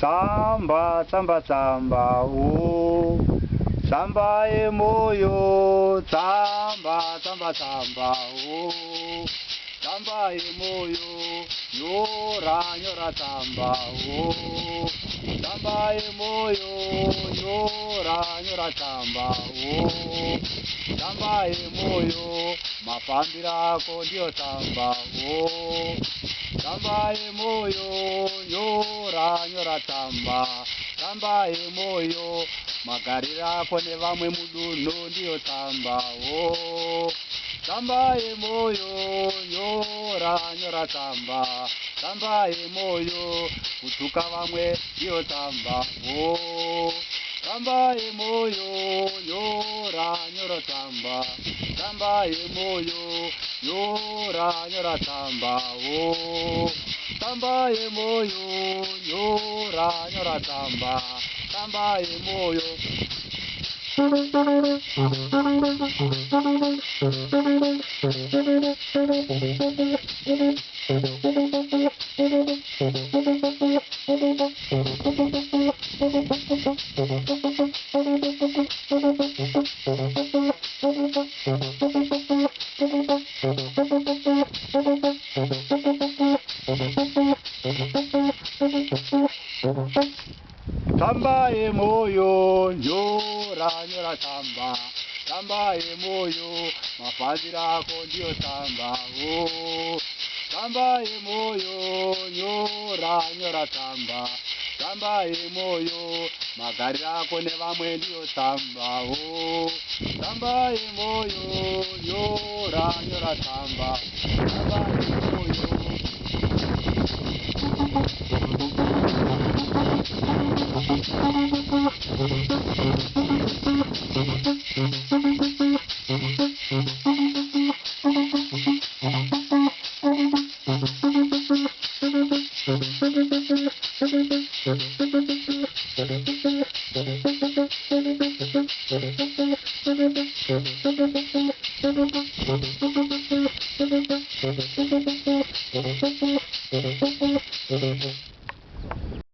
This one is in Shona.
Tsamba, tsamba, tsamba, oh. Tsamba emoyo, tsamba, tsamba, tsamba, oh. Tsamba emoyo, nyora, nyora, tsamba, oh. Tsamba emoyo, nyora, nyora, tsamba, oh. Tsamba emoyo, mafambiro ako ndiyo tsamba, oh. Tsamba emoyo, nyora, nyora, tsamba. Tsamba emoyo, magariro ako nevamwe mudunhu ndiyo tsamba, oh. Tsamba emoyo, nyora, nyora, tsamba. Tsamba emoyo, kutuka vamwe ndiyo tsamba, oh. Tsamba emoyo, nyora, nyora, tsamba. Tsamba emoyo, nyora, nyora, tsamba, oh. Tsamba emoyo, nyora, nyora, tsamba. Tsamba emoyo. Tsamba emoyo, nyora, nyora, tsamba. Tsamba emoyo, mafambiro ako ndiyo tsamba, oh. Tsamba emoyo, nyora, nyora, tsamba. Tsamba emoyo, magariro ako nevamwe ndiyo tsamba, oh. Tsamba emoyo, nyora, nyora, tsamba. Tsamba emoyo.